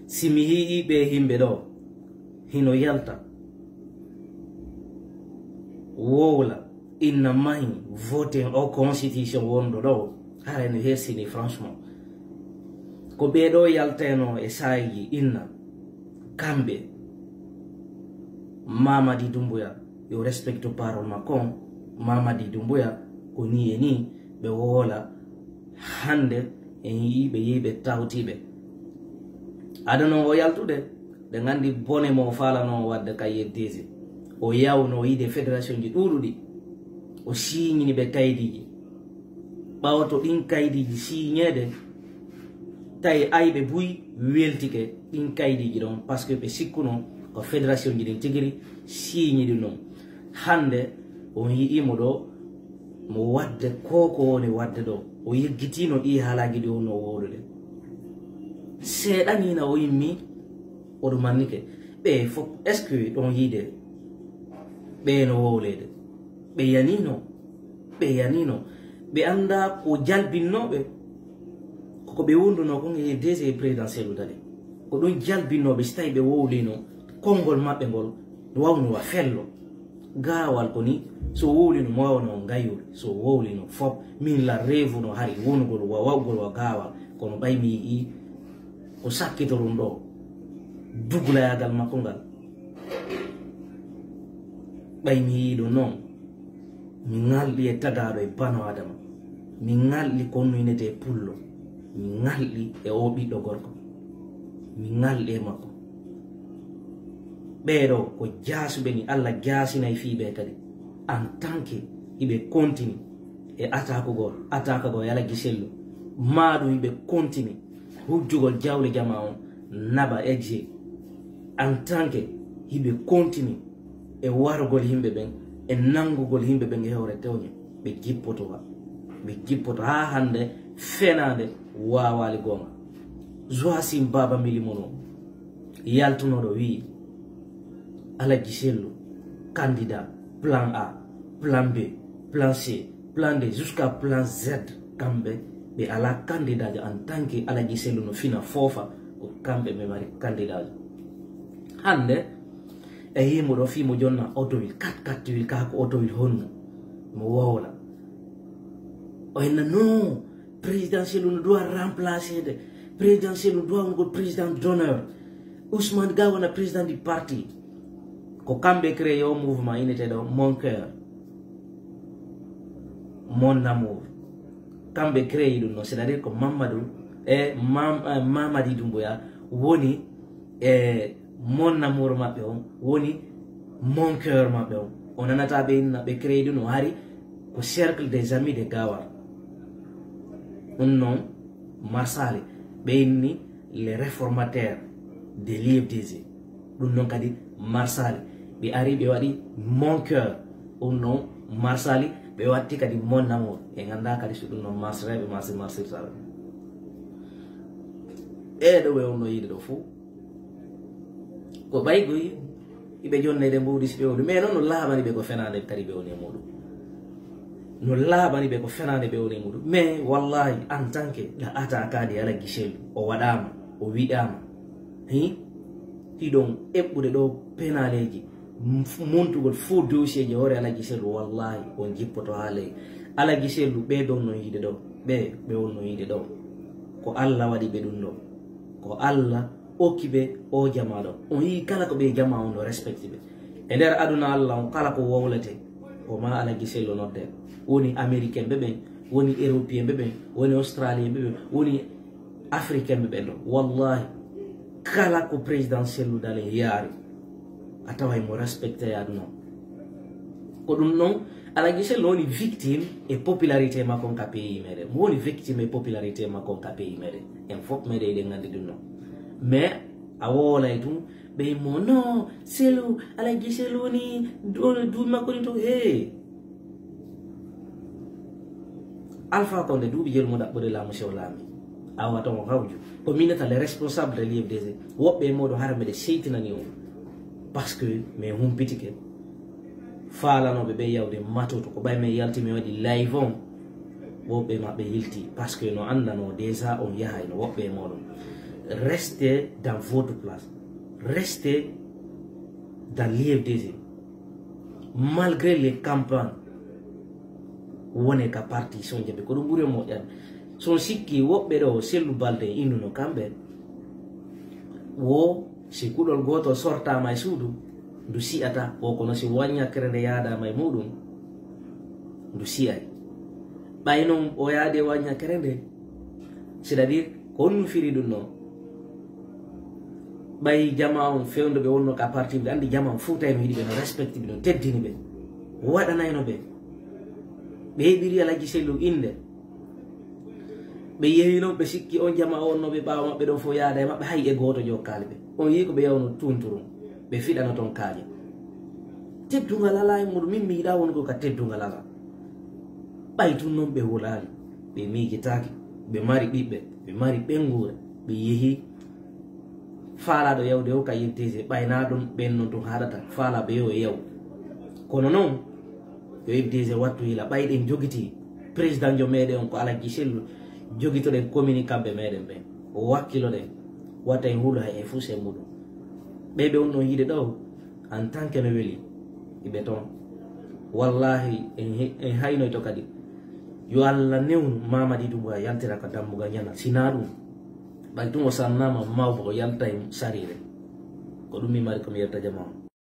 simi hi be himbe do hino yalta wola inna mahi voting o constitution wondo do hare no hersini franchement ko be do yalteno e sayi inna kambe Mamadi Doumbouya yo respecte parole makon Mamadi Doumbouya ko ni eni be wola hande en yibe yibe tawtibe adano o yaltude de ngandi bone mo fala no wadde kaye desi o yawno yide fédération ji durudi o signini be kaydiji bawoto din kaydiji signede tay aybe buy weltike din kaydiji don parce que be sikkuno ko fédération ji din tigiri signidi non hande on yi imodo mo wadde koko woni wadde do o yeggitino di halaji do no wodude sedani na o yimmi o do manike be fo est ce que on yide be no wolede be yanino be anda ko jalbinobe ko be wonduno ko ngi DG présidentiel dali ko don jalbinobe stay be wolino kongol mabbe ngol wawno wa fello gaawal ko ni so wolino mo wawno ngayul so wolino fop min la revu no hari wongol wa wawgol wa gaawal ko no baymi yi ko sakkito dum do dugula yagal makongal baymi do non mi ngalli e tagado e bano adama mi ngalli ko nuyinete pullo mi ngalli e o ɓiɗɗo gorko mi ngalli e makko ɓeɗo ko jasuɓe ni Allah jasinay fiɓe kadi en tant que iɓe continue e attaque go yala gisello maɗum iɓe continue hujjugol jawle jama on naba eje en tant que iɓe continue e wargol himɓe ɓen e nangugol himɓe ɓen e hewre tewñe ɓe jippoto ha hande fenade wawali gonga Joacim Baba Milimono yaltunoɗo wi Alaji Sello candidat plan A plan B plan C plan D jusqu'à plan Z kamɓe ɓe ala candidat en tant que Alaji Sello no fina fofa o kamɓe ɓe mari candidat hande e yimoɗo fimo jonna automobile 4x4 kako automobile honno mo wowla o henna non présidentiel no doit remplacer de présidentiel no doit ngol président d'honneur Ousmane Gawana président du parti ko kamɓe créé o mouvement ineteɗo mon cœur mon amour kamɓe créé ɗum non c'est à dire ko Mamadou e Mamadi Doumbouya woni e mon amour maɓɓe on woni mon cœur maɓɓe on nanata ɓe inna ɓe créé ɗum no hari ko cercle des amis de Gawar ɗum noon Marsali ɓe inni les réformateurs de l'IFDG ɗum noon kadi Marsali ɓe ari ɓe waɗi mon cœur ɗum noon Marsali ɓe watti kadi mon amour e ganda kadi so ɗum noon marsreɓe marsirtala ɗeɗo ɓe on no yiide ɗo fou ko ɓaygoyi iɓe jonnede mbowdi si ɓe woni mais noon no laaɓani ɓe ko fenade kadi ɓe woni e muɗum no laaɓani ɓe ko fenade ɓe woni e muɗum mais wallahi en tant que la attaquade ala guichel o waɗama o wiɗama hiɗon eɓɓude ɗo penaleji montugol faux dossier ji hoore Alaji Sello wallahi on jippoto ha ley Alaji Sello ɓe ɗon no yiide ɗo ɓe on no yiide ɗo ko Allah waɗi ɓe ɗum ɗo ko Allah okki ɓe o jama ɗo on yi kala ko ɓe jama on ɗo respecte ɓe e nder aduna Allah on kala ko wowlete ko ma Alaji Sello nodde woni américain ɓe ɓen woni européen ɓe ɓen woni australien ɓe ɓen woni africain ɓe ɓen ɗo wallahi kala ko président Sello dale yaari a taway mo respecté aduna ko ɗum noon Alaji Sello woni victime e popularité makon ka pays meɗen mo woni victime e popularité makon ka pays meɗen en fof meɗen eɗen gandi ɗum noon mais a wolay tum ɓe mo non Sello Alaji Sello woni duuɓi makko ni to he Alpha Condé duuɓi jelu mo ɗaɓɓude laamu sew laami awata mo hawju ko minata les responsables de l'IFDG woɓɓe e moɗo hara mbeɗe seytinani on parce que mais humpitike falanoɓe ɓe yawde matoto ko ɓay men yalti mi waɗi live on woɓɓe maɓɓe yilti par ce que no andano déjà on yahay no woɓɓe e moɗon restez dans votre place, restez dans l'IFDG. Malgré les campagnes, on est qu'à partir son jabe ko bure mo yan son sikki wobbe do selu balde induno kambe wo si kudol goto sorta may sudu du siata o kono si wanya krende yada may mudum du siay baynon o yade wanya krende c'est-à-dire kon firi dun no bay jama on fewndo be wonno ka parti be andi jama fuutay no yidi be no respecti be no teddini be wadana no be biri ala giselu inde be yeyino be sikki on jama on no be baaw mabbe do fo yaada mabbe hay e goto jokkale be on yi ko be yawno tunturum be fidana ton kaaje teddungal ala e mudum min mi da won ko ka teddungal ala baytun non be wolali be migitaki be mari bibbe be mari bengure be yehi faala do yawde o ka yentese bayna dum ben non to hadata faala be yo yaw kono non yo yebdise wattu hila ɓayɗen jogiti président jo meɗen ko ala gisel jogitoɗen communicaɓe meɗen ɓen o wakkilo ɗen watta en huulo hay e fuse muɗum ɓeɓe on ɗon yiide ɗo en tant que no weeli iɓe toon wallahi en haynoyto kadi yo allah newnu Mamady Doumbouya yaltira ko dammuga ñana sina ɗum ɓay tun o sannama mawbo o yalta en sarire ko ɗum mi mari komi yetta jama on